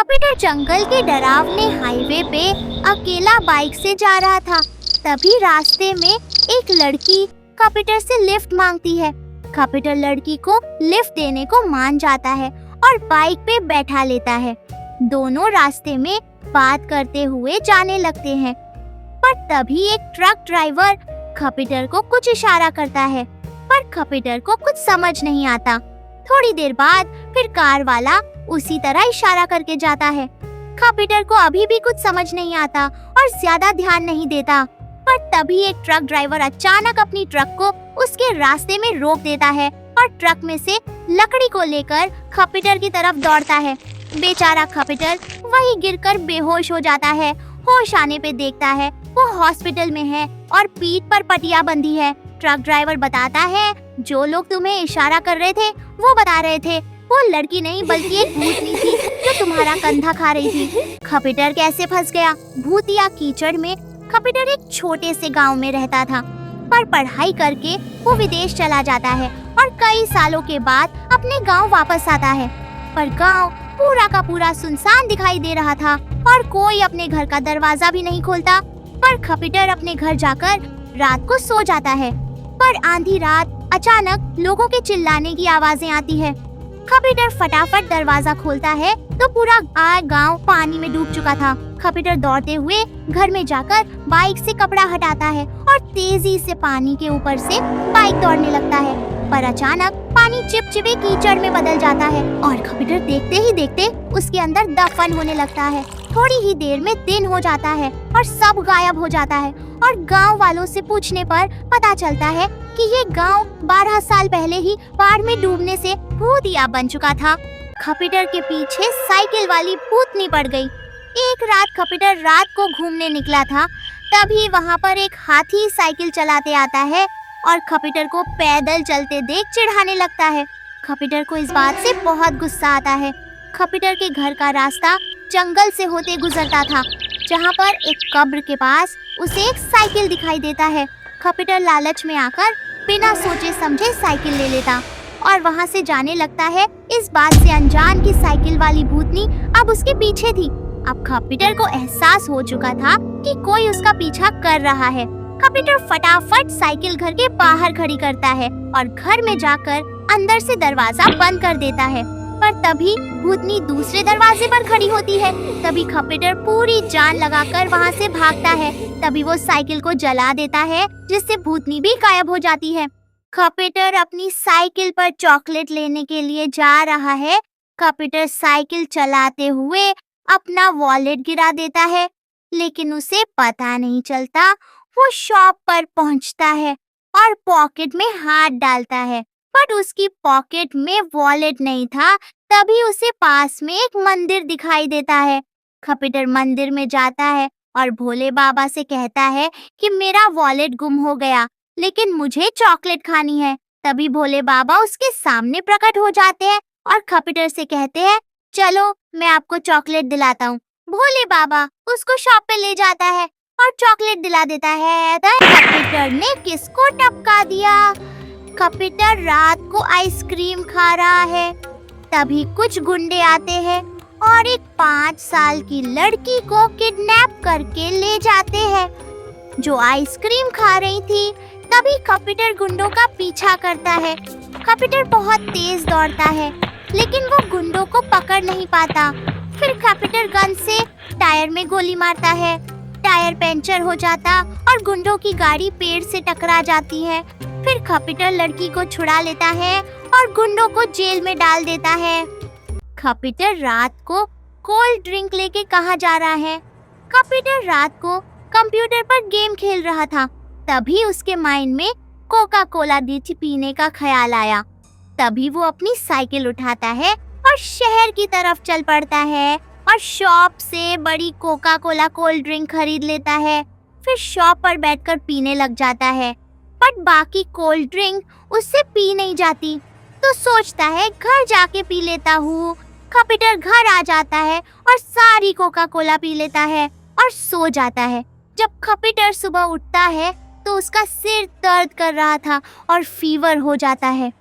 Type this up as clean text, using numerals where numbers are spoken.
कपीटर जंगल के डरावने हाईवे पे अकेला बाइक से जा रहा था। तभी रास्ते में एक लड़की कपीटर से लिफ्ट मांगती है। कपीटर लड़की को लिफ्ट देने को मान जाता है और बाइक पे बैठा लेता है। दोनों रास्ते में बात करते हुए जाने लगते हैं। पर तभी एक ट्रक ड्राइवर कपीटर को कुछ इशारा करता है, पर कपीटर को कुछ समझ नहीं आता। थोड़ी देर बाद फिर कार वाला उसी तरह इशारा करके जाता है। कपीटर को अभी भी कुछ समझ नहीं आता और ज्यादा ध्यान नहीं देता। पर तभी एक ट्रक ड्राइवर अचानक अपनी ट्रक को उसके रास्ते में रोक देता है और ट्रक में से लकड़ी को लेकर कपीटर की तरफ दौड़ता है। बेचारा कपीटर वहीं गिरकर बेहोश हो जाता है। होश आने पे देखता है वो हॉस्पिटल में है और पीठ पर पटिया बंधी है। ट्रक ड्राइवर बताता है, जो लोग तुम्हें इशारा कर रहे थे वो बता रहे थे वो लड़की नहीं बल्कि एक भूतनी थी जो तुम्हारा कंधा खा रही थी। कपीटर कैसे फंस गया? भूतिया कीचड़ में कपीटर एक छोटे से गांव में रहता था, पर पढ़ाई करके वो विदेश चला जाता है और कई सालों के बाद अपने गांव वापस आता है। पर गांव पूरा का पूरा सुनसान दिखाई दे रहा था और कोई अपने घर का दरवाजा भी नहीं खोलता। पर कपीटर अपने घर जाकर रात को सो जाता है। पर आंधी रात अचानक लोगों के चिल्लाने की आवाजें आती है। कपीटर फटाफट दरवाजा खोलता है तो पूरा गांव पानी में डूब चुका था। कपीटर दौड़ते हुए घर में जाकर बाइक से कपड़ा हटाता है और तेजी से पानी के ऊपर से बाइक दौड़ने लगता है। पर अचानक पानी चिपचिपे कीचड़ में बदल जाता है और कपीटर देखते ही देखते उसके अंदर दफन होने लगता है। थोड़ी ही देर में दिन हो जाता है और सब गायब हो जाता है और गांव वालों से पूछने पर पता चलता है कि ये गांव 12 साल पहले ही बाढ़ में डूबने से भूतिया बन चुका था। कपीटर के पीछे साइकिल वाली भूतनी पड़ गई। एक रात कपीटर रात को घूमने निकला था, तभी वहाँ पर एक हाथी साइकिल चलाते आता है और कपीटर को पैदल चलते देख चिढ़ाने लगता है। कपीटर को इस बात से बहुत गुस्सा आता है। कपीटर के घर का रास्ता जंगल से होते गुजरता था, जहाँ पर एक कब्र के पास उसे एक साइकिल दिखाई देता है। कपीटर लालच में आकर बिना सोचे समझे साइकिल ले लेता और वहाँ से जाने लगता है। इस बात से अनजान की साइकिल वाली भूतनी अब उसके पीछे थी। अब कपीटर को एहसास हो चुका था कि कोई उसका पीछा कर रहा है। कपीटर फटाफट साइकिल घर के बाहर खड़ी करता है और घर में जाकर अंदर से दरवाजा बंद कर देता है। पर तभी भूतनी दूसरे दरवाजे पर खड़ी होती है। तभी कपीटर पूरी जान लगाकर वहाँ से भागता है। तभी वो साइकिल को जला देता है, जिससे भूतनी भी गायब हो जाती है। कपीटर अपनी साइकिल पर चॉकलेट लेने के लिए जा रहा है। कपीटर साइकिल चलाते हुए अपना वॉलेट गिरा देता है, लेकिन उसे पता नहीं चलता। वो शॉप पर पहुंचता है और पॉकेट में हाथ डालता है, पर उसकी पॉकेट में वॉलेट नहीं था। तभी उसे पास में एक मंदिर दिखाई देता है। कपीटर मंदिर में जाता है और भोले बाबा से कहता है कि मेरा वॉलेट गुम हो गया, लेकिन मुझे चॉकलेट खानी है। तभी भोले बाबा उसके सामने प्रकट हो जाते हैं और कपीटर से कहते हैं, चलो मैं आपको चॉकलेट दिलाता हूँ। भोले बाबा उसको शॉप पे ले जाता है और चॉकलेट दिला देता है। कपीटर ने किसको टपका दिया? कपीटर रात को आइसक्रीम खा रहा है। तभी कुछ गुंडे आते हैं और एक 5 साल की लड़की को किडनैप करके ले जाते हैं, जो आइसक्रीम खा रही थी। तभी कपीटर गुंडों का पीछा करता है। कपीटर बहुत तेज दौड़ता है, लेकिन वो गुंडों को पकड़ नहीं पाता। फिर कपीटर गन से टायर में गोली मारता है। टायर पंचर हो जाता और गुंडों की गाड़ी पेड़ से टकरा जाती है। फिर कपीटर लड़की को छुड़ा लेता है और गुंडों को जेल में डाल देता है। कपीटर रात को कोल्ड ड्रिंक लेके कहाँ जा रहा है? कपीटर रात को कंप्यूटर पर गेम खेल रहा था। तभी उसके माइंड में कोका कोला पीने का ख्याल आया। तभी वो अपनी साइकिल उठाता है और शहर की तरफ चल पड़ता है और शॉप से बड़ी कोका कोला कोल्ड ड्रिंक खरीद लेता है। फिर शॉप पर बैठकर पीने लग जाता है, पर बाकी कोल्ड ड्रिंक उससे पी नहीं जाती। तो सोचता है घर जाके पी लेता हूँ। कपीटर घर आ जाता है और सारी कोका कोला पी लेता है और सो जाता है। जब कपीटर सुबह उठता है तो उसका सिर दर्द कर रहा था और फीवर हो जाता है।